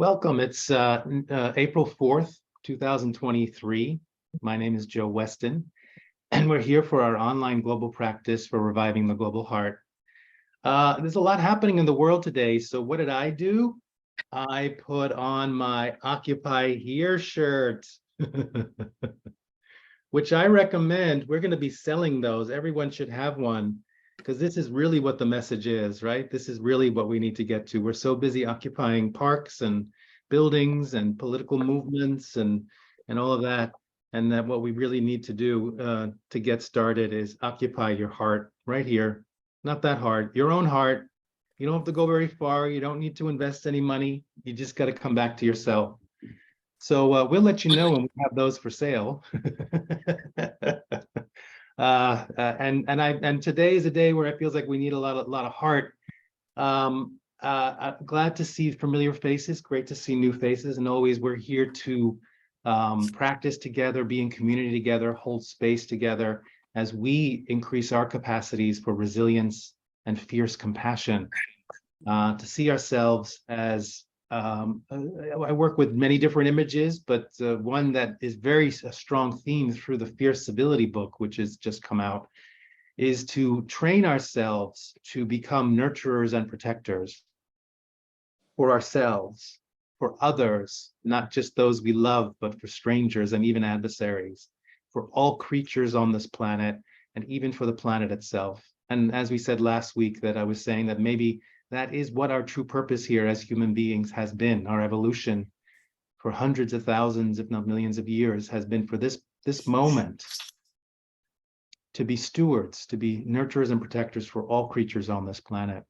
Welcome. It's April 4th, 2023. My name is Joe Weston, and we're here for our online global practice for reviving the global heart. There's a lot happening in the world today. So what did I do? I put on my Occupy Here shirt, which I recommend. We're going to be selling those. Everyone should have one, because this is really what the message is, right? This is really what we need to get to. We're so busy occupying parks and buildings and political movements and all of that. And that what we really need to do to get started is occupy your heart right here. Not that hard, your own heart. You don't have to go very far. You don't need to invest any money. You just got to come back to yourself. So we'll let you know when we have those for sale. And today is a day where it feels like we need a lot of heart. Glad to see familiar faces, great to see new faces, and always we're here to practice together, be in community together, hold space together as we increase our capacities for resilience and fierce compassion, to see ourselves as I work with many different images, but one that is a strong theme through the Fierce Civility book, which has just come out, is to train ourselves to become nurturers and protectors for ourselves, for others, not just those we love, but for strangers and even adversaries, for all creatures on this planet, and even for the planet itself. And as we said last week, that I was saying that maybe that is what our true purpose here as human beings has been. Our evolution for hundreds of thousands, if not millions of years, has been for this moment, to be stewards, to be nurturers and protectors for all creatures on this planet.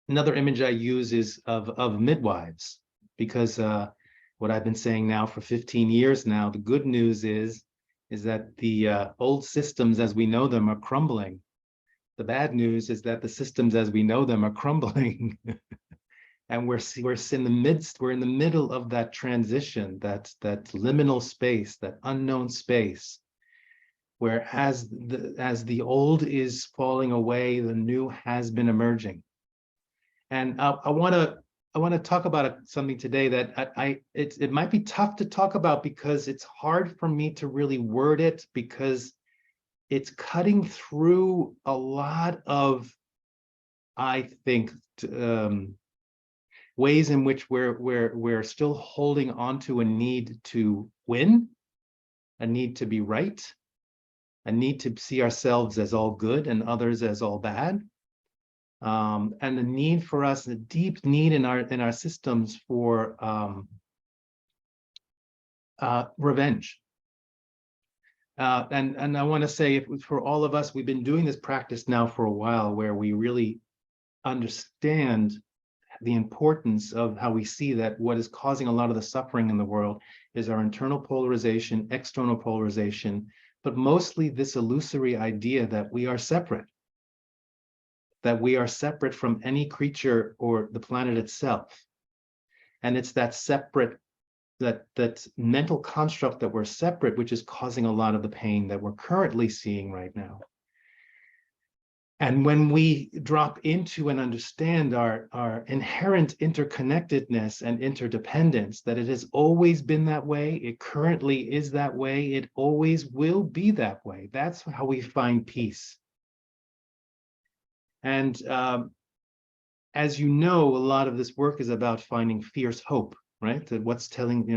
Another image I use is of midwives, because what I've been saying now for 15 years now, the good news is that the old systems as we know them are crumbling. The bad news is that the systems as we know them are crumbling. And we're in the middle of that transition, that liminal space, that unknown space, where as the old is falling away, the new has been emerging. And I want to talk about something today that it might be tough to talk about, because it's hard for me to really word it, because it's cutting through a lot of, I think, ways in which we're still holding on to a need to win, a need to be right, a need to see ourselves as all good and others as all bad, and the need for us, a deep need in our systems for revenge. And I want to say, for all of us, we've been doing this practice now for a while, where we really understand the importance of how we see that what is causing a lot of the suffering in the world is our internal polarization, external polarization, but mostly this illusory idea that we are separate, from any creature or the planet itself. And it's that separate, that mental construct that we're separate, which is causing a lot of the pain that we're currently seeing right now. And when we drop into and understand our inherent interconnectedness and interdependence, that it has always been that way, it currently is that way, it always will be that way. That's how we find peace. And as you know, a lot of this work is about finding fierce hope. Right? What's telling,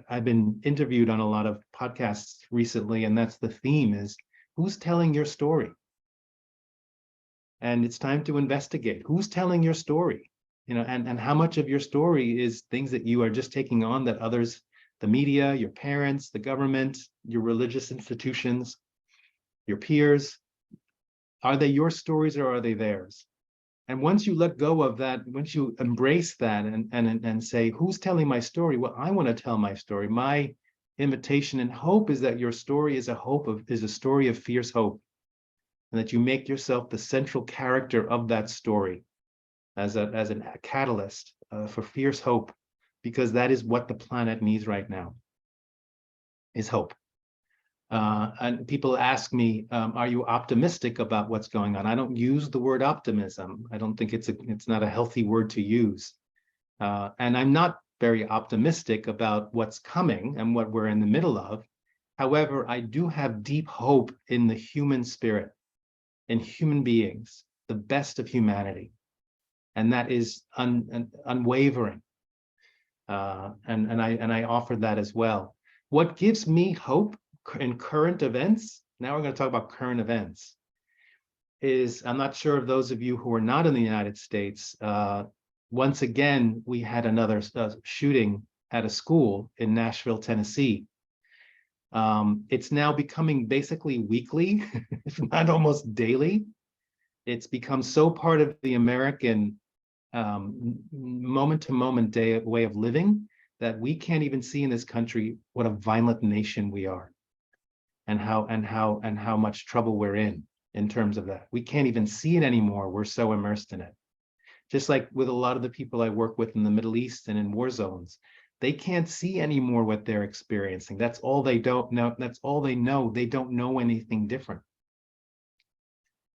I've been interviewed on a lot of podcasts recently, and that's the theme, is who's telling your story? And it's time to investigate who's telling your story, and how much of your story is things that you are just taking on that others, the media, your parents, the government, your religious institutions, your peers, are they your stories or are they theirs? And once you let go of that, once you embrace that and say, who's telling my story? Well, I want to tell my story. My invitation and hope is that your story is a story of fierce hope, and that you make yourself the central character of that story as a catalyst for fierce hope, because that is what the planet needs right now, is hope. And people ask me, are you optimistic about what's going on? I don't use the word optimism. I don't think it's not a healthy word to use. And I'm not very optimistic about what's coming and what we're in the middle of. However, I do have deep hope in the human spirit, in human beings, the best of humanity. And that is unwavering. And I offer that as well. What gives me hope in current events, now we're going to talk about current events, is I'm not sure of those of you who are not in the United States. Once again, we had another shooting at a school in Nashville, Tennessee. It's now becoming basically weekly, if not almost daily. It's become so part of the American moment-to-moment way of living that we can't even see in this country what a violent nation we are, and how much trouble we're in terms of that. We can't even see it anymore. We're so immersed in it. Just like with a lot of the people I work with in the Middle East and in war zones, they can't see anymore what they're experiencing. That's all they don't know. That's all they know. They don't know anything different.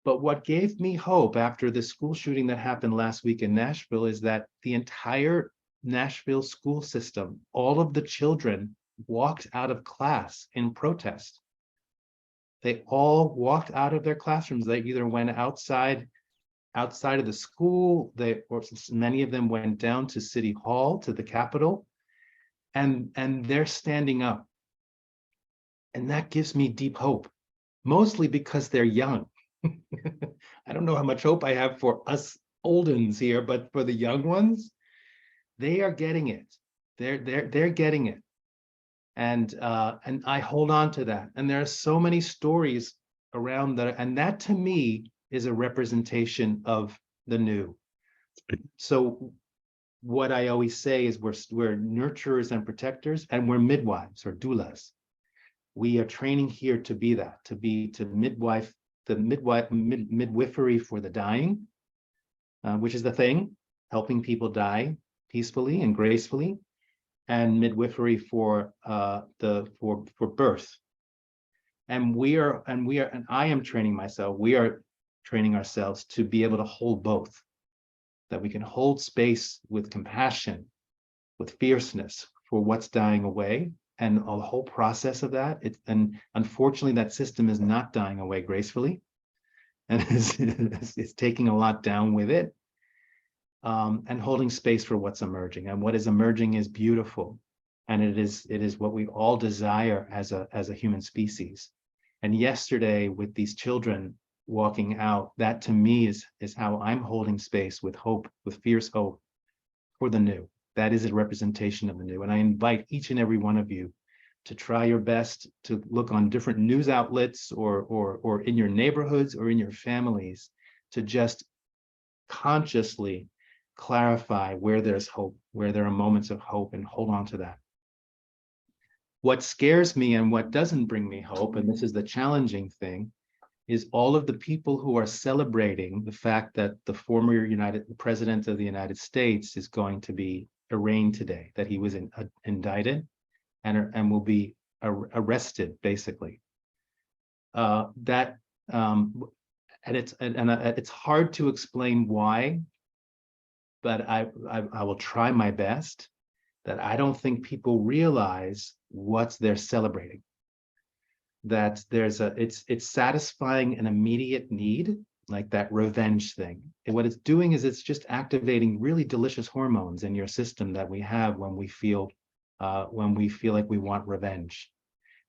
But what gave me hope after the school shooting that happened last week in Nashville is that the entire Nashville school system, all of the children walked out of class in protest. They all walked out of their classrooms. They either went outside of the school, or many of them went down to City Hall, to the Capitol, and they're standing up. And that gives me deep hope, mostly because they're young. I don't know how much hope I have for us oldens here, but for the young ones, they are getting it. They're getting it. And I hold on to that. And there are so many stories around that, and that to me is a representation of the new. So what I always say is we're nurturers and protectors, and we're midwives or doulas. We are training here to be that, to midwifery for the dying, which is the thing, helping people die peacefully and gracefully, and midwifery for birth. And I am training myself. We are training ourselves to be able to hold both, that we can hold space with compassion, with fierceness for what's dying away, and a whole process of that. And unfortunately, that system is not dying away gracefully, and it's taking a lot down with it, and holding space for what's emerging. And what is emerging is beautiful, and it is what we all desire as a human species. And yesterday, with these children walking out, that to me is how I'm holding space with hope, with fierce hope for the new. That is a representation of the new. And I invite each and every one of you to try your best to look on different news outlets or in your neighborhoods or in your families, to just consciously clarify where there's hope, where there are moments of hope, and hold on to that. What scares me and what doesn't bring me hope, and this is the challenging thing, is all of the people who are celebrating the fact that the former president of the United States is going to be arraigned today, that he was indicted and will be arrested, basically. It's hard to explain why, but I will try my best. That I don't think people realize what they're celebrating. That it's satisfying an immediate need, like that revenge thing. And what it's doing is it's just activating really delicious hormones in your system that we have when we feel like we want revenge.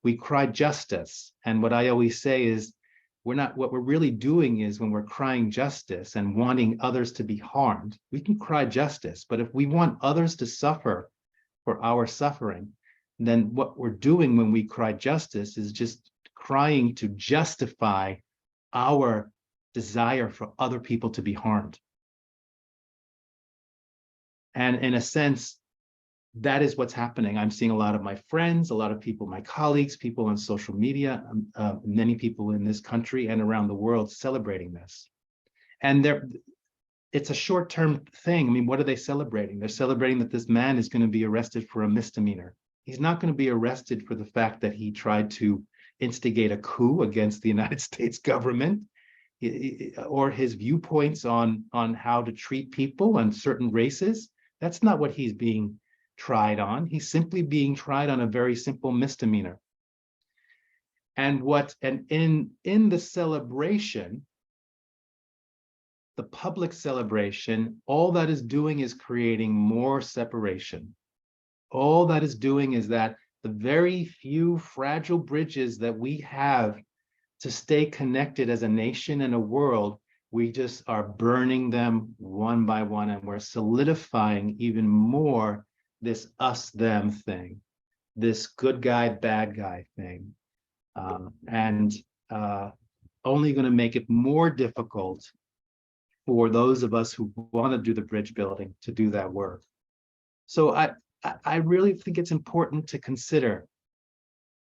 We cry justice, and what I always say is what we're really doing is, when we're crying justice and wanting others to be harmed, we can cry justice. But if we want others to suffer for our suffering, then what we're doing when we cry justice is just crying to justify our desire for other people to be harmed. And in a sense, that is what's happening. I'm seeing a lot of my friends, a lot of people, my colleagues, people on social media, many people in this country and around the world celebrating this. And it's a short-term thing. I mean, what are they celebrating? They're celebrating that this man is going to be arrested for a misdemeanor. He's not going to be arrested for the fact that he tried to instigate a coup against the United States government, or his viewpoints on how to treat people and certain races. That's not what he's being tried on. He's simply being tried on a very simple misdemeanor. And in the celebration, the public celebration, all that is doing is creating more separation. All that is doing is that the very few fragile bridges that we have to stay connected as a nation and a world, we just are burning them one by one, and we're solidifying even more this us them thing, this good guy, bad guy thing. And only going to make it more difficult for those of us who want to do the bridge building to do that work. So I really think it's important to consider.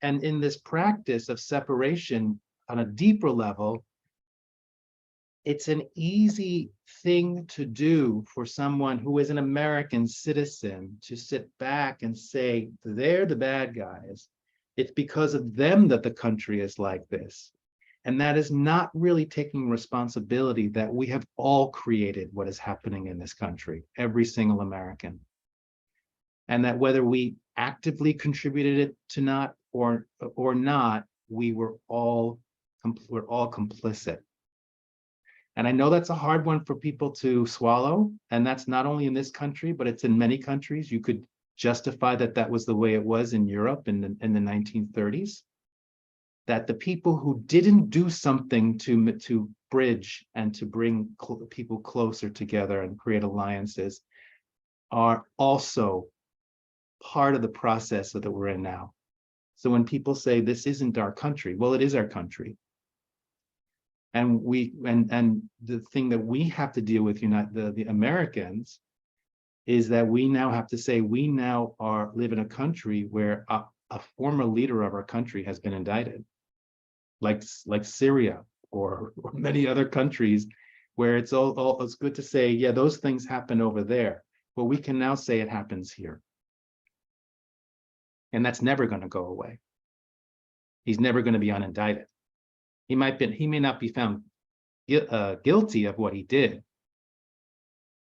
And in this practice of separation on a deeper level, it's an easy thing to do for someone who is an American citizen to sit back and say, they're the bad guys. It's because of them that the country is like this. And that is not really taking responsibility that we have all created what is happening in this country, every single American. And that whether we actively contributed it to not or not, we're all complicit. And I know that's a hard one for people to swallow. And that's not only in this country, but it's in many countries. You could justify that that was the way it was in Europe in the 1930s. That the people who didn't do something to bridge and to bring people closer together and create alliances are also part of the process that we're in now. So when people say this isn't our country, well, it is our country. And the thing that we have to deal with, the Americans, is that we now have to say we now live in a country where a former leader of our country has been indicted, like Syria or many other countries, where it's good to say, yeah, those things happen over there, but we can now say it happens here. And that's never going to go away. He's never going to be unindicted. He may not be found guilty of what he did,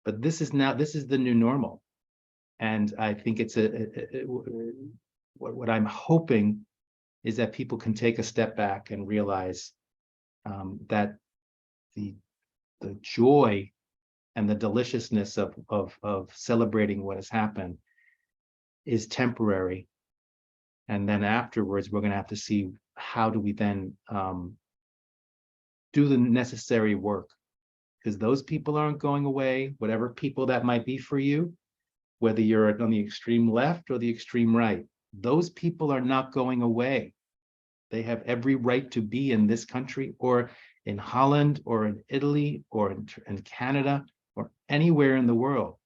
but this is the new normal. And I think it's what I'm hoping is that people can take a step back and realize that the joy and the deliciousness of celebrating what has happened is temporary. And then afterwards, we're going to have to see how do we then do the necessary work, because those people aren't going away, whatever people that might be for you, whether you're on the extreme left or the extreme right, those people are not going away. They have every right to be in this country or in Holland or in Italy or in Canada or anywhere in the world.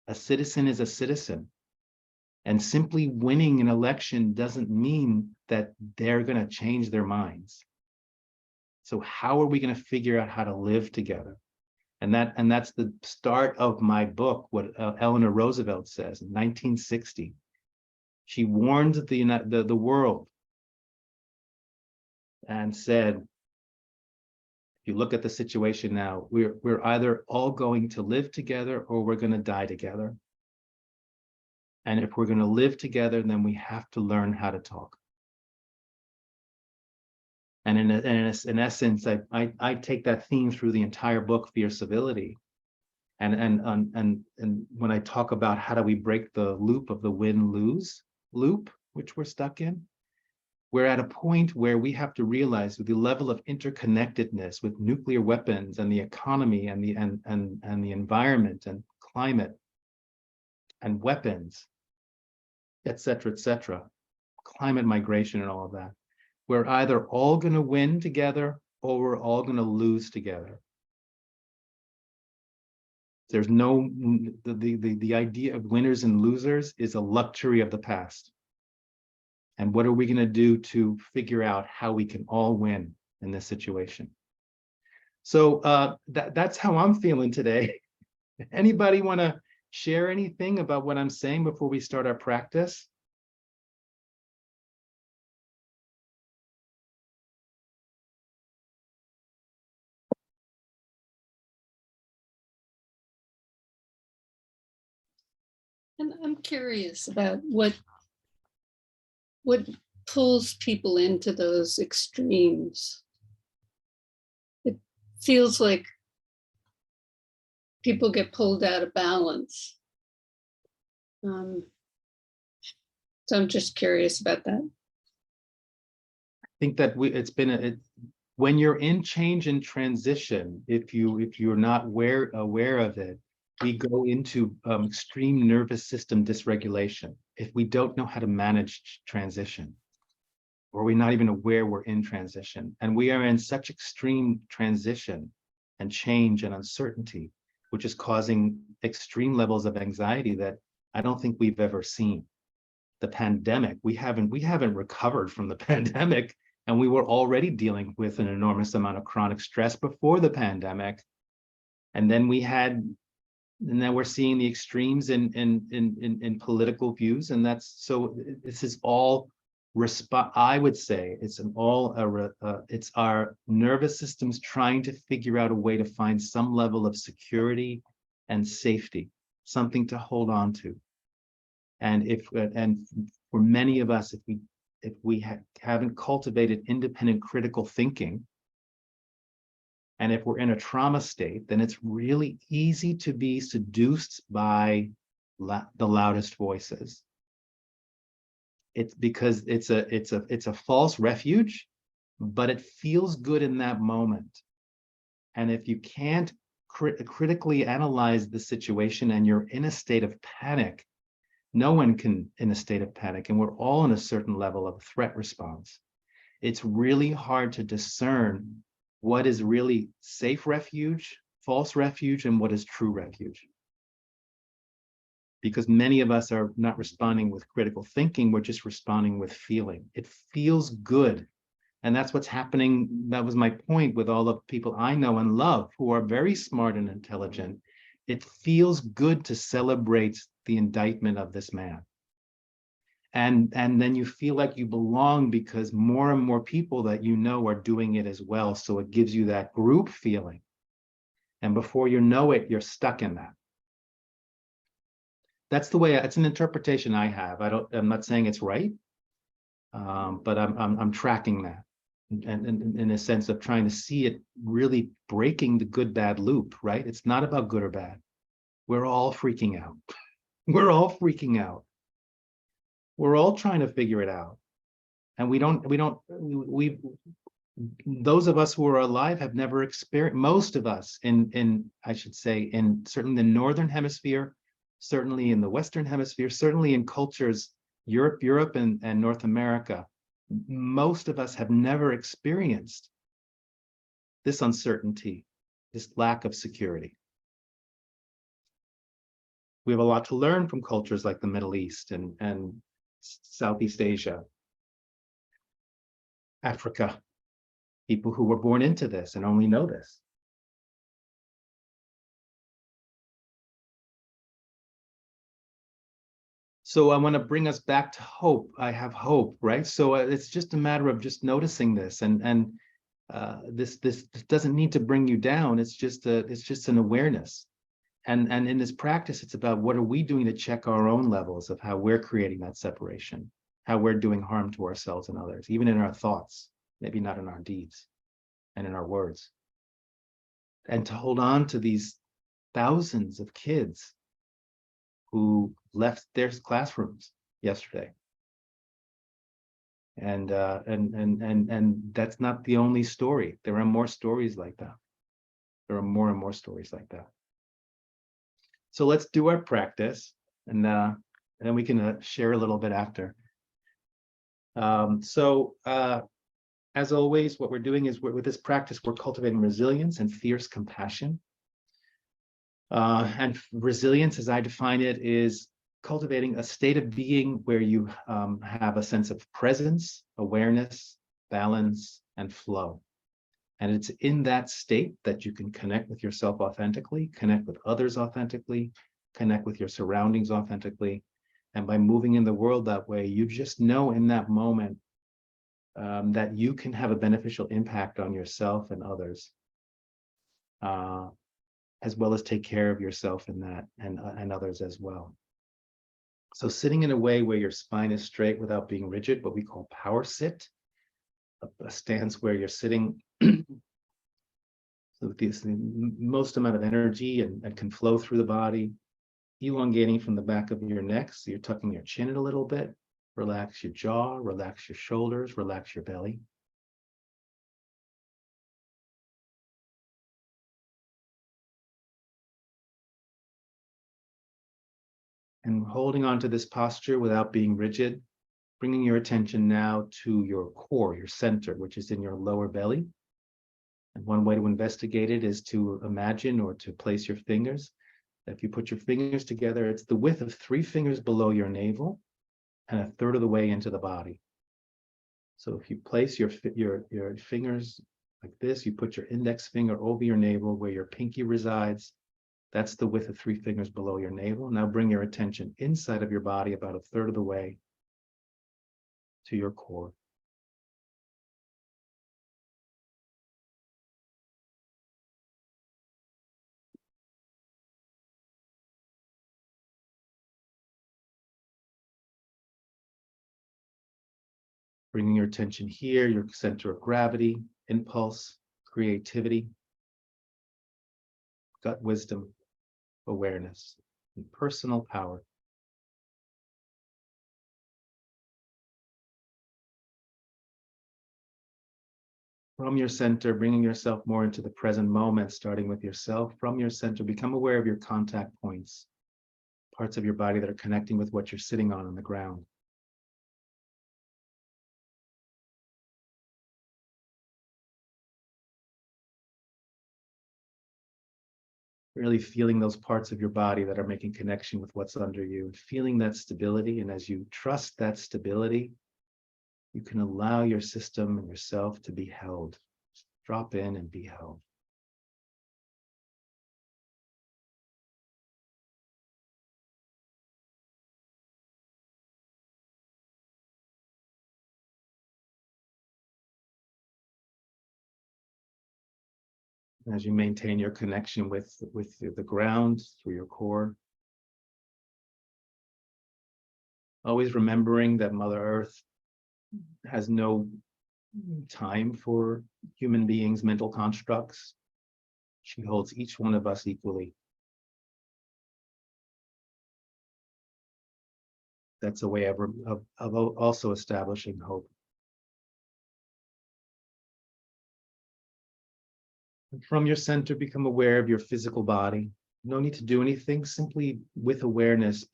A citizen is a citizen. And simply winning an election doesn't mean that they're going to change their minds. So how are we going to figure out how to live together? And that's the start of my book, what Eleanor Roosevelt says in 1960. She warned the world and said, if you look at the situation now, we're either all going to live together or we're going to die together. And if we're going to live together, then we have to learn how to talk. And in essence, I take that theme through the entire book, Fear Civility. And when I talk about how do we break the loop of the win-lose loop, which we're stuck in, we're at a point where we have to realize with the level of interconnectedness with nuclear weapons and the economy and the environment and climate and weapons, et cetera, climate migration and all of that. We're either all going to win together or we're all going to lose together. There's no, the idea of winners and losers is a luxury of the past. And what are we going to do to figure out how we can all win in this situation? So that's how I'm feeling today. Anybody want to share anything about what I'm saying before we start our practice? And I'm curious about what pulls people into those extremes. It feels like people get pulled out of balance. Um, so I'm just curious about that. Think that it's been when you're in change and transition, if you're not aware of it, we go into extreme nervous system dysregulation if we don't know how to manage transition, or we're not even aware we're in transition, and we are in such extreme transition and change and uncertainty, which is causing extreme levels of anxiety that I don't think we've ever seen. The pandemic, we haven't recovered from the pandemic, and we were already dealing with an enormous amount of chronic stress before the pandemic. And then and then we're seeing the extremes in political views, and that's so. This is all I would say it's our nervous systems trying to figure out a way to find some level of security and safety, something to hold on to. And for many of us, if we haven't cultivated independent critical thinking, and if we're in a trauma state, then it's really easy to be seduced by the loudest voices. It's because it's a false refuge, but it feels good in that moment. And if you can't critically analyze the situation and you're in a state of panic, no one can in a state of panic, and we're all in a certain level of threat response. It's really hard to discern what is really safe refuge, false refuge, and what is true refuge. Because many of us are not responding with critical thinking, we're just responding with feeling. It feels good. And that's what's happening. That was my point with all the people I know and love who are very smart and intelligent. It feels good to celebrate the indictment of this man. And then you feel like you belong because more and more people that you know are doing it as well. So it gives you that group feeling. And before you know it, you're stuck in that. That's the way, it's an interpretation I have. I'm not saying it's right, but I'm tracking that. And in a sense of trying to see it really breaking the good bad loop, right? It's not about good or bad. We're all freaking out. We're all freaking out. We're all trying to figure it out. And we those of us who are alive have never experienced, most of us I should say, in certainly the Northern Hemisphere, certainly in the Western Hemisphere, certainly in cultures, Europe and North America, most of us have never experienced this uncertainty, this lack of security. We have a lot to learn from cultures like the Middle East and Southeast Asia, Africa, people who were born into this and only know this. So I want to bring us back to hope. I have hope, right? So it's just a matter of just noticing this, and this doesn't need to bring you down. It's just an awareness. And in this practice, it's about what are we doing to check our own levels of how we're creating that separation, how we're doing harm to ourselves and others, even in our thoughts, maybe not in our deeds and in our words. And to hold on to these thousands of kids who left their classrooms yesterday. And that's not the only story. There are more stories like that. There are more and more stories like that. So let's do our practice, and then we can share a little bit after. As always, what we're doing is with this practice, we're cultivating resilience and fierce compassion. And resilience, as I define it, is cultivating a state of being where you have a sense of presence, awareness, balance, and flow. And it's in that state that you can connect with yourself authentically, connect with others authentically, connect with your surroundings authentically. And by moving in the world that way, you just know in that moment that you can have a beneficial impact on yourself and others, as well as take care of yourself in that and others as well. So sitting in a way where your spine is straight without being rigid, what we call power sit, a stance where you're sitting so the most amount of energy and can flow through the body, elongating from the back of your neck. So you're tucking your chin in a little bit. Relax your jaw, relax your shoulders, relax your belly. And holding on to this posture without being rigid, bringing your attention now to your core, your center, which is in your lower belly. And one way to investigate it is to imagine or to place your fingers. If you put your fingers together, it's the width of 3 fingers below your navel and a third of the way into the body. So if you place your fingers like this, you put your index finger over your navel where your pinky resides. That's the width of 3 fingers below your navel. Now bring your attention inside of your body about a third of the way to your core. Bringing your attention here, your center of gravity, impulse, creativity, gut wisdom, awareness, and personal power. From your center, bringing yourself more into the present moment, starting with yourself. From your center, become aware of your contact points, parts of your body that are connecting with what you're sitting on the ground. Really feeling those parts of your body that are making connection with what's under you, feeling that stability. And as you trust that stability, you can allow your system and yourself to be held. Just drop in and be held. As you maintain your connection with the ground through your core, always remembering that Mother Earth has no time for human beings' mental constructs. She holds each one of us equally. That's a way of also establishing hope. And from your center, become aware of your physical body. No need to do anything, simply with awareness,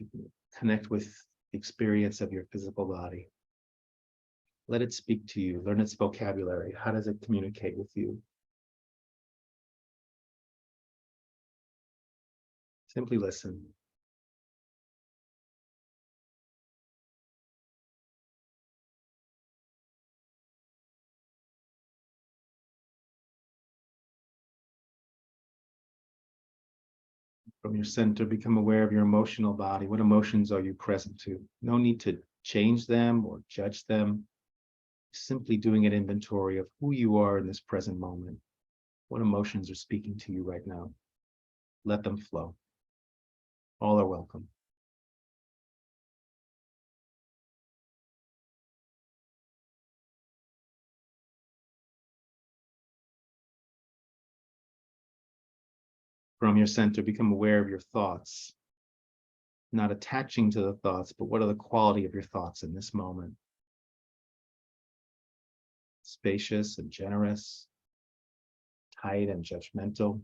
connect with the experience of your physical body. Let it speak to you, learn its vocabulary. How does it communicate with you? Simply listen. From your center, become aware of your emotional body. What emotions are you present to? No need to change them or judge them. Simply doing an inventory of who you are in this present moment. What emotions are speaking to you right now? Let them flow. All are welcome. From your center, become aware of your thoughts. Not attaching to the thoughts, but what are the quality of your thoughts in this moment? Spacious and generous, tight and judgmental.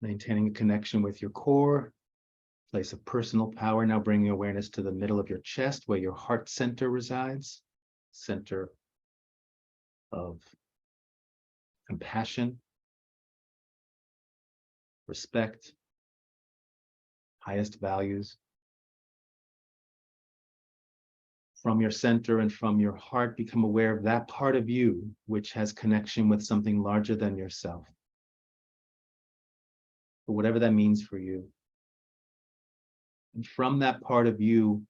Maintaining a connection with your core, place of personal power. Now bringing awareness to the middle of your chest where your heart center resides, center of compassion, respect, highest values. From your center and from your heart, become aware of that part of you which has connection with something larger than yourself. But whatever that means for you. And from that part of you,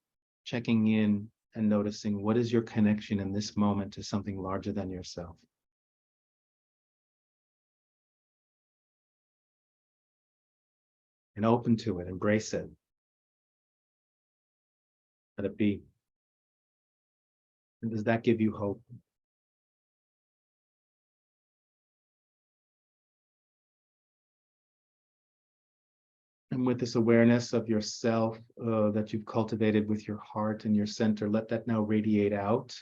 checking in and noticing what is your connection in this moment to something larger than yourself. and open to it, embrace it. Let it be. And does that give you hope? And with this awareness of yourself that you've cultivated with your heart and your center, let that now radiate out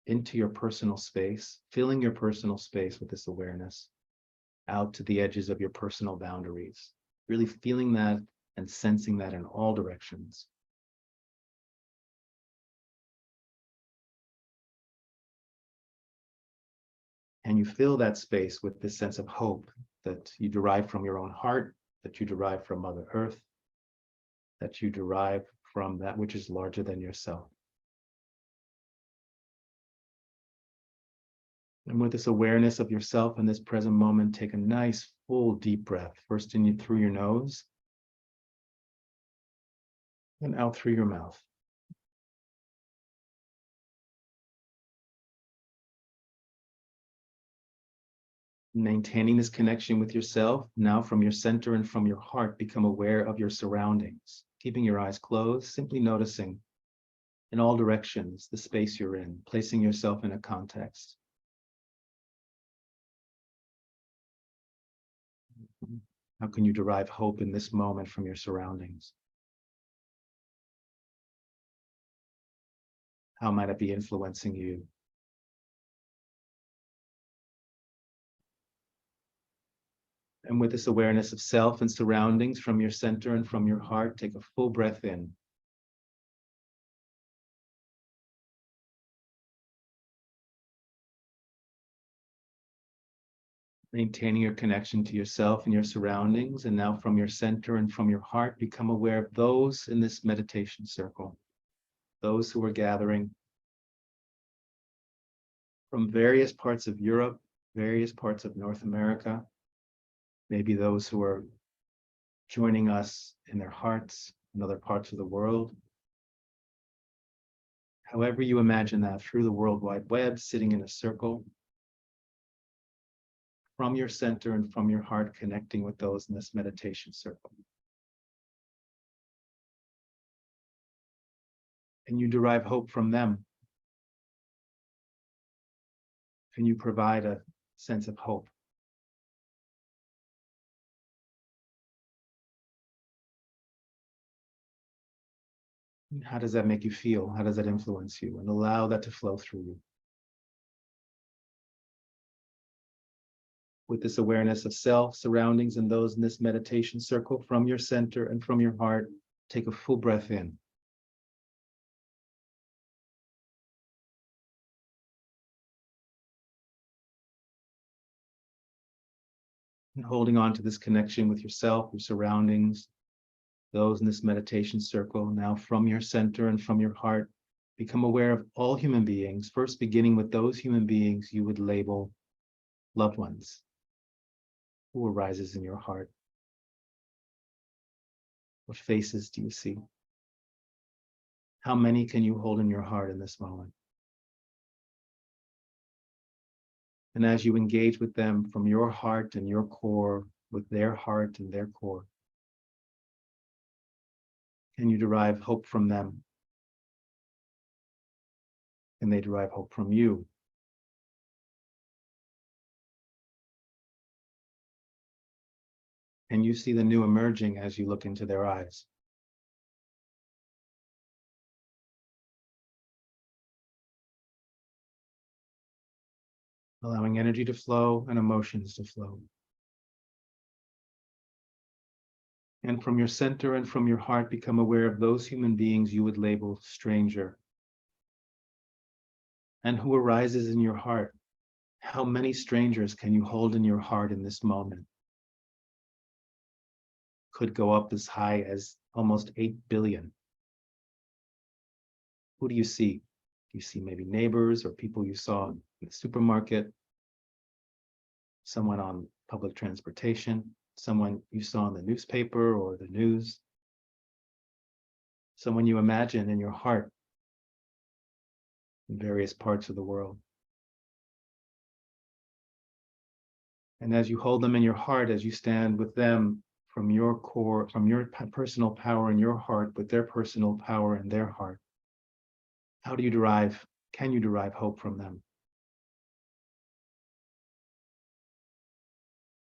into your personal space, filling your personal space with this awareness, out to the edges of your personal boundaries, really feeling that and sensing that in all directions. And you fill that space with this sense of hope that you derive from your own heart, that you derive from Mother Earth, that you derive from that which is larger than yourself. And with this awareness of yourself in this present moment, take a nice full deep breath, first in through your nose and out through your mouth. Maintaining this connection with yourself, now from your center and from your heart, become aware of your surroundings. Keeping your eyes closed, simply noticing in all directions the space you're in, placing yourself in a context. How can you derive hope in this moment from your surroundings? How might it be influencing you? And with this awareness of self and surroundings from your center and from your heart, take a full breath in. Maintaining your connection to yourself and your surroundings, and now from your center and from your heart, become aware of those in this meditation circle, those who are gathering from various parts of Europe, various parts of North America, maybe those who are joining us in their hearts in other parts of the world. However you imagine that, through the World Wide Web, sitting in a circle, from your center and from your heart, connecting with those in this meditation circle. And you derive hope from them. And you provide a sense of hope. How does that make you feel? How does that influence you? And allow that to flow through you. With this awareness of self, surroundings, and those in this meditation circle, from your center and from your heart, take a full breath in. And holding on to this connection with yourself, your surroundings, those in this meditation circle, now from your center and from your heart, become aware of all human beings, first beginning with those human beings you would label loved ones. Who arises in your heart? What faces do you see? How many can you hold in your heart in this moment? And as you engage with them from your heart and your core, with their heart and their core, can you derive hope from them? Can they derive hope from you? Can you see the new emerging as you look into their eyes? Allowing energy to flow and emotions to flow. And from your center and from your heart, become aware of those human beings you would label stranger. And who arises in your heart? How many strangers can you hold in your heart in this moment? Could go up as high as almost 8 billion. Who do you see? Do you see maybe neighbors or people you saw in the supermarket? Someone on public transportation? Someone you saw in the newspaper or the news? Someone you imagine in your heart in various parts of the world? And as you hold them in your heart, as you stand with them from your core, from your personal power in your heart with their personal power in their heart. How do you derive, can you derive hope from them?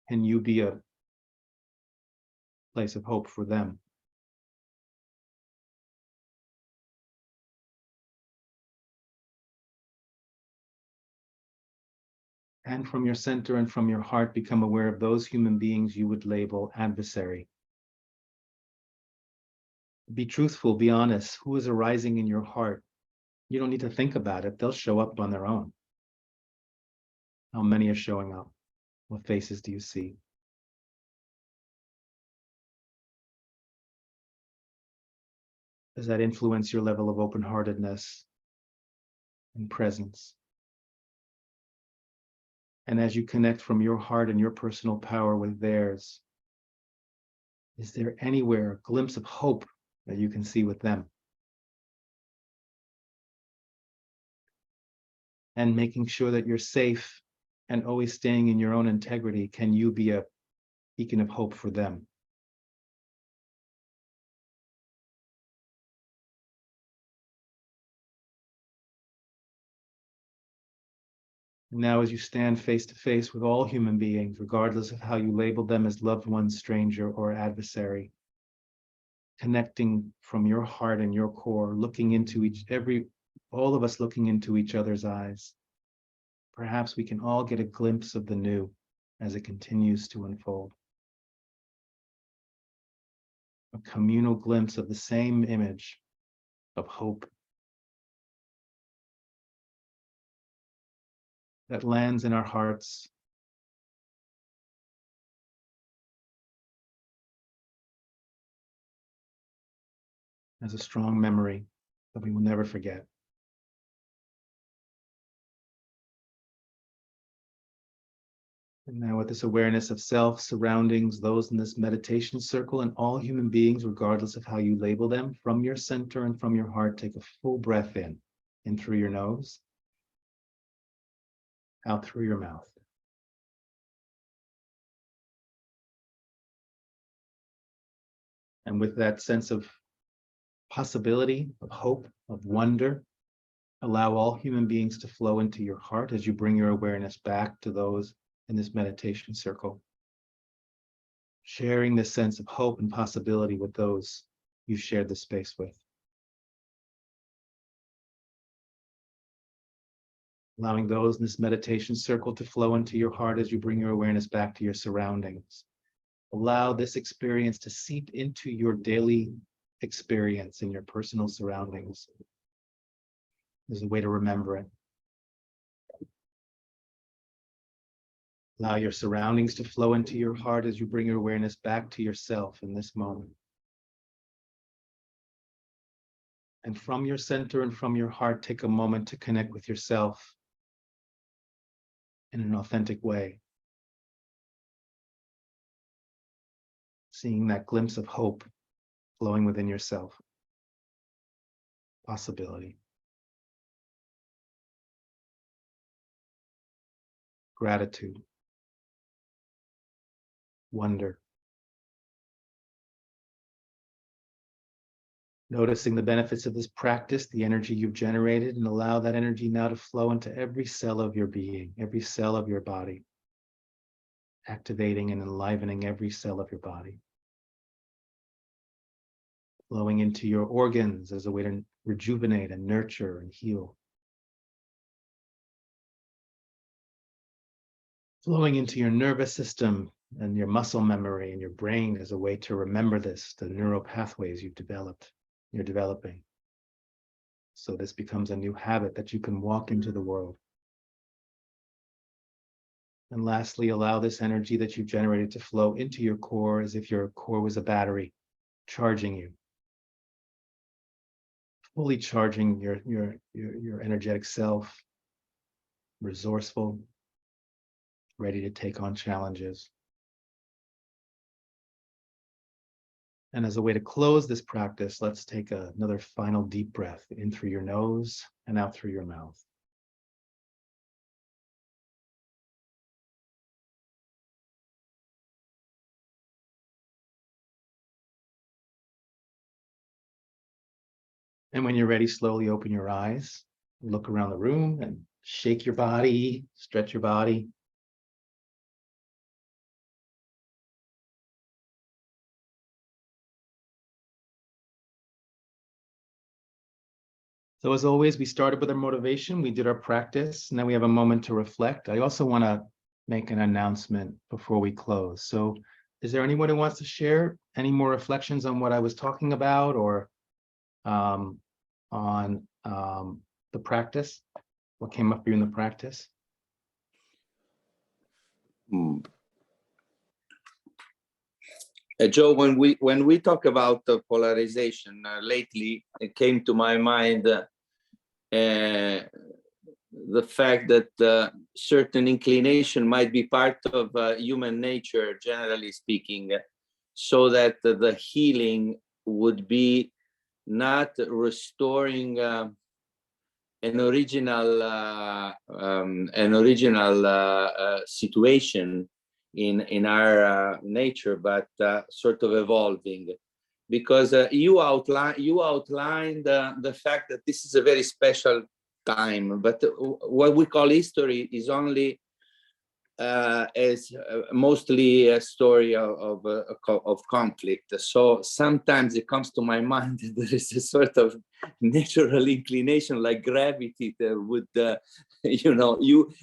Can you be a place of hope for them? And from your center and from your heart, become aware of those human beings you would label adversary. Be truthful, be honest. Who is arising in your heart? You don't need to think about it. They'll show up on their own. How many are showing up? What faces do you see? Does that influence your level of open-heartedness and presence? And as you connect from your heart and your personal power with theirs, is there anywhere a glimpse of hope that you can see with them? And making sure that you're safe and always staying in your own integrity, can you be a beacon of hope for them? Now, as you stand face to face with all human beings, regardless of how you label them as loved one, stranger, or adversary, connecting from your heart and your core, looking into all of us looking into each other's eyes, perhaps we can all get a glimpse of the new as it continues to unfold. A communal glimpse of the same image of hope that lands in our hearts as a strong memory that we will never forget. And now with this awareness of self, surroundings, those in this meditation circle, and all human beings, regardless of how you label them, from your center and from your heart, take a full breath in through your nose, out through your mouth. And with that sense of possibility, of hope, of wonder, allow all human beings to flow into your heart as you bring your awareness back to those in this meditation circle. Sharing this sense of hope and possibility with those you've shared the space with. Allowing those in this meditation circle to flow into your heart as you bring your awareness back to your surroundings. Allow this experience to seep into your daily experience in your personal surroundings. There's a way to remember it. Allow your surroundings to flow into your heart as you bring your awareness back to yourself in this moment. And from your center and from your heart, take a moment to connect with yourself in an authentic way. Seeing that glimpse of hope flowing within yourself. Possibility. Gratitude. Wonder. Noticing the benefits of this practice, the energy you've generated, and allow that energy now to flow into every cell of your being, every cell of your body, activating and enlivening every cell of your body. Flowing into your organs as a way to rejuvenate and nurture and heal. Flowing into your nervous system and your muscle memory and your brain as a way to remember this, the neural pathways you're developing. So this becomes a new habit that you can walk into the world. And lastly, allow this energy that you've generated to flow into your core as if your core was a battery, charging you. Fully charging your energetic self, resourceful, ready to take on challenges. And as a way to close this practice, let's take another final deep breath in through your nose and out through your mouth. And when you're ready, slowly open your eyes, look around the room and shake your body, stretch your body. So as always, we started with our motivation, we did our practice, now we have a moment to reflect. I also want to make an announcement before we close. So is there anyone who wants to share any more reflections on what I was talking about, or on the practice? What came up for you in the practice? Joe, when we talk about polarization lately, it came to my mind the fact that certain inclination might be part of human nature, generally speaking, so that the healing would be not restoring an original situation in our nature, but sort of evolving. Because you outlined the fact that this is a very special time, but what we call history is only mostly a story of conflict. So sometimes it comes to my mind that there is a sort of natural inclination, like gravity, that would,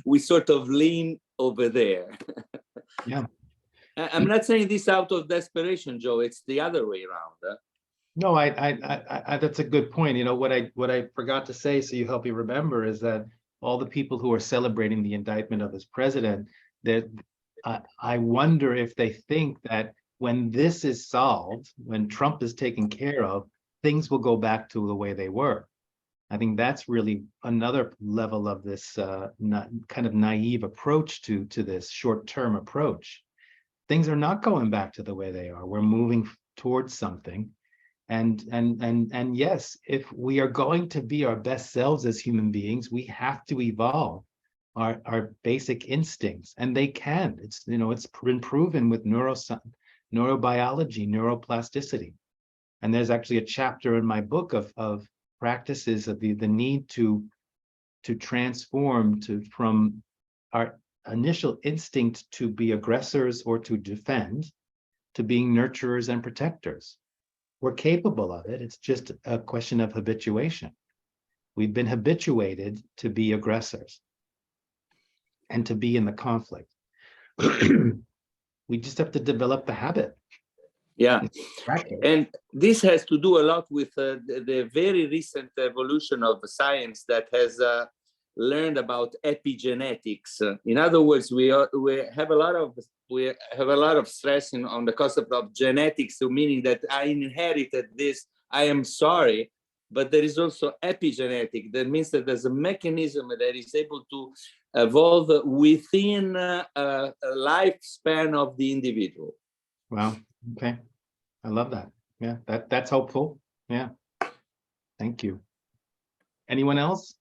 we sort of lean over there. Yeah. I'm not saying this out of desperation, Joe. It's the other way around. No, I that's a good point. You know, what I forgot to say, so you help me remember, is that all the people who are celebrating the indictment of this president, that I wonder if they think that when this is solved, when Trump is taken care of, things will go back to the way they were. I think that's really another level of this kind of naive approach to this short-term approach. Things are not going back to the way they are. We're moving towards something. And yes, if we are going to be our best selves as human beings, we have to evolve our basic instincts, and they can. It's, you know, it's been proven with neurobiology, neuroplasticity. And there's actually a chapter in my book of practices of the need to transform from our initial instinct to be aggressors or to defend, to being nurturers and protectors. We're capable of it. It's just a question of habituation. We've been habituated to be aggressors and to be in the conflict. We just have to develop the habit. Yeah, and this has to do a lot with the very recent evolution of science that has learned about epigenetics. In other words, we have a lot of stress on the concept of genetics, so meaning that I inherited this, I am sorry, but there is also epigenetic. That means that there's a mechanism that is able to evolve within a lifespan of the individual. Wow. Okay. I love that. Yeah, that's hopeful. Yeah. Thank you. Anyone else?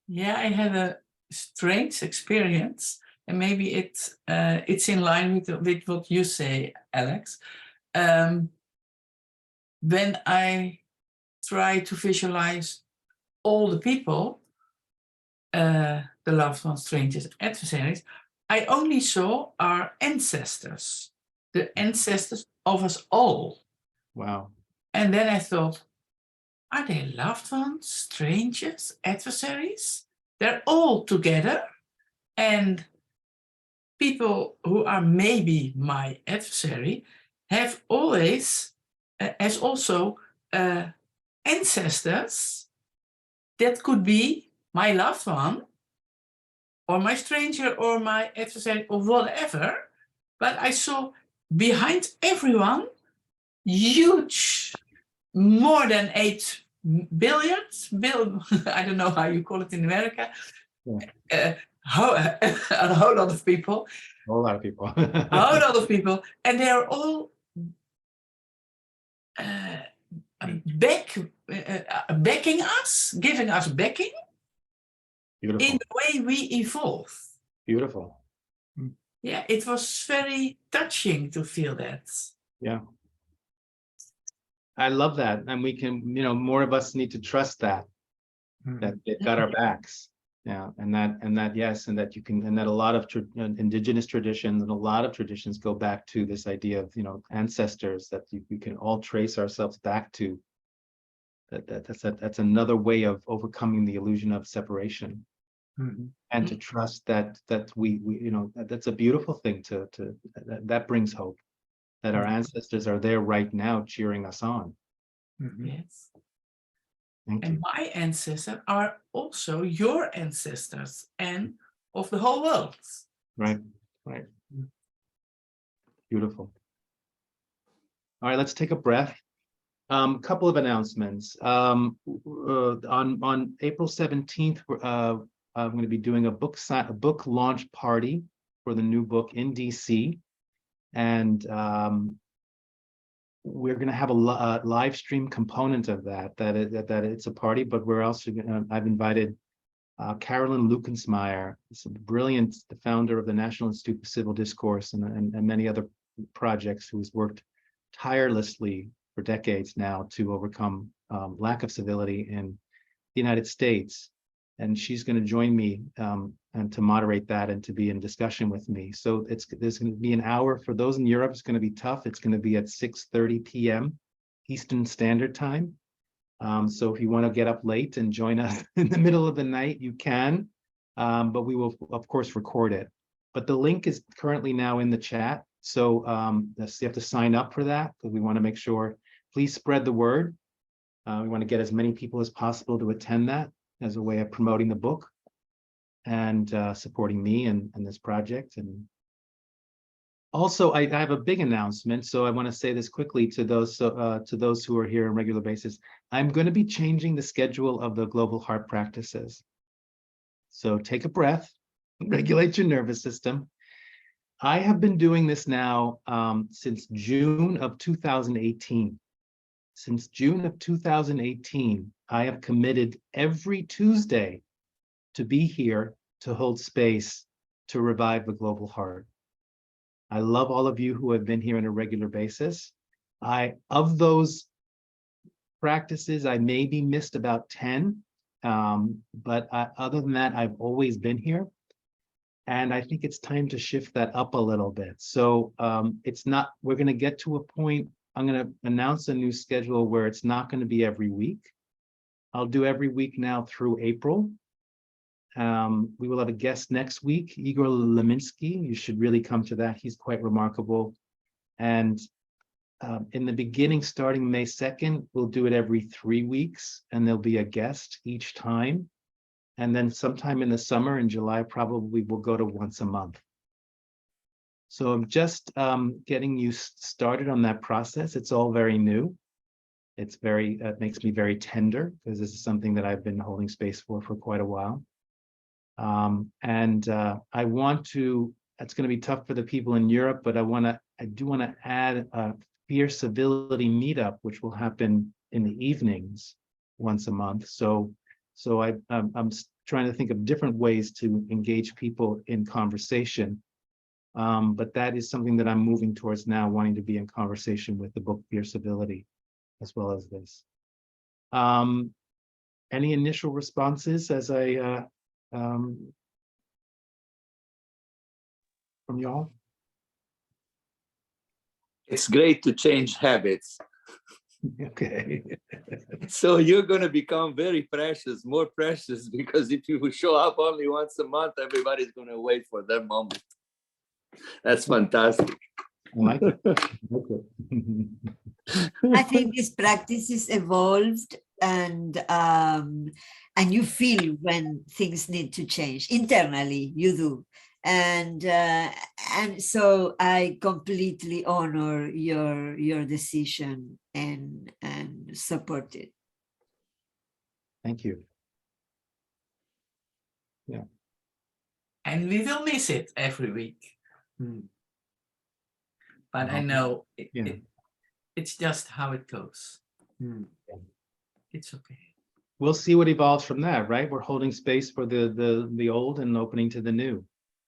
Yeah, I had a strange experience, and maybe it's in line with what you say, Alex. When I try to visualize all the people, the loved ones, strangers, adversaries, I only saw our ancestors, the ancestors of us all. Wow. And then I thought, are they loved ones, strangers, adversaries? They're all together. And people who are maybe my adversary have always, as also ancestors that could be my loved one, or my stranger, or my adversary, or whatever. But I saw behind everyone huge, more than 8 billion, I don't know how you call it in America, a whole lot of people. A whole lot of people. A whole lot of people, and they are all backing us, giving us backing. Beautiful. In the way we evolve. Beautiful. Yeah, it was very touching to feel that. Yeah. I love that. And we can, more of us need to trust that they've got our backs. Yeah. And that, yes. And that you can, and that a lot of indigenous traditions and a lot of traditions go back to this idea of, ancestors that we can all trace ourselves back to. That's another way of overcoming the illusion of separation. And to trust that we that's a beautiful thing that brings hope, that our ancestors are there right now cheering us on. Yes. Thank And you. my ancestors are also your ancestors and of the whole world. Right. Beautiful. All right, let's take a breath. Couple of announcements. On April 17th, I'm going to be doing a book launch party for the new book in DC, and we're going to have a live stream component of that it's a party, but we're also I've invited Carolyn Lukensmeyer, the founder of the National Institute for Civil Discourse and many other projects, who's worked tirelessly for decades now to overcome lack of civility in the United States. And she's going to join me and to moderate that and to be in discussion with me. So there's going to be an hour for those in Europe. It's going to be tough. It's going to be at 6:30 p.m. Eastern Standard Time. So if you want to get up late and join us in the middle of the night, you can. But we will, of course, record it. But the link is currently now in the chat. So you have to sign up for that, because we want to make sure, please spread the word. We want to get as many people as possible to attend that as a way of promoting the book and supporting me and this project. And also, I have a big announcement, so I want to say this quickly to those who are here on a regular basis. I'm going to be changing the schedule of the Global Heart Practices. So take a breath, regulate your nervous system. I have been doing this now since June of 2018. Since June of 2018, I have committed every Tuesday to be here to hold space to revive the global heart. I love all of you who have been here on a regular basis. Of those practices, I maybe missed about 10, but other than that, I've always been here. And I think it's time to shift that up a little bit. So we're going to get to a point, I'm going to announce a new schedule where it's not going to be every week. I'll do every week now through April. We will have a guest next week, Igor Leminsky. You should really come to that. He's quite remarkable. And in the beginning, starting May 2nd, we'll do it every 3 weeks, and there'll be a guest each time. And then sometime in the summer, in July, probably we'll go to once a month. So I'm just getting you started on that process. It's all very new. It makes me very tender, because this is something that I've been holding space for quite a while. I want to, it's going to be tough for the people in Europe, but I do want to add a fierce civility meetup, which will happen in the evenings once a month. So I'm trying to think of different ways to engage people in conversation. But that is something that I'm moving towards now, wanting to be in conversation with the book Fierce Civility, as well as this. Any initial responses as from y'all? It's great to change habits. Okay. So you're going to become very precious, more precious, because if you show up only once a month, everybody's going to wait for that moment. That's fantastic. I like it. I think this practice is evolved, and you feel when things need to change internally. You do, and so I completely honor your decision and support it. Thank you. Yeah. And we will miss it every week. But I know it's just how it goes. It's okay. We'll see what evolves from that, right? We're holding space for the old and opening to the new.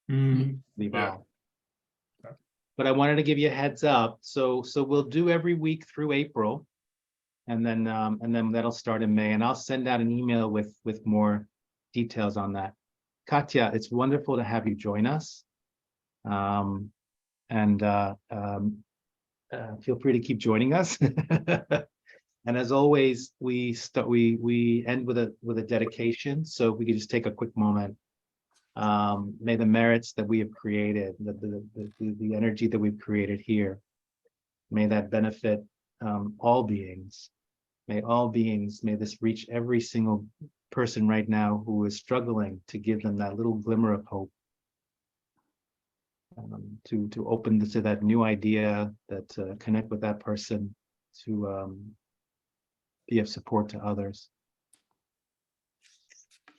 Evolve. But I wanted to give you a heads up. So we'll do every week through April. And then that'll start in May, and I'll send out an email with more details on that. Katya, it's wonderful to have you join us. Feel free to keep joining us. And as always, we end with a dedication. So if we could just take a quick moment. May the merits that we have created, the energy that we've created here, may that benefit all beings. May this reach every single person right now who is struggling, to give them that little glimmer of hope, to open to that new idea, that connect with that person, to be of support to others.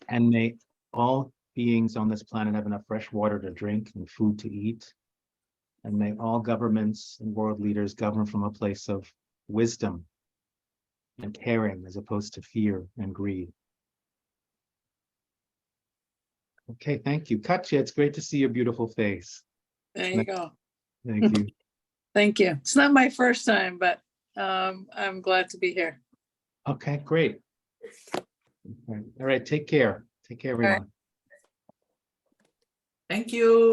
And may all beings on this planet have enough fresh water to drink and food to eat. And may all governments and world leaders govern from a place of wisdom and caring, as opposed to fear and greed. Okay, thank you. Katya, it's great to see your beautiful face. There you go. Thank you. Thank you. It's not my first time, but I'm glad to be here. Okay, great. All right, take care. Take care, everyone. Thank you.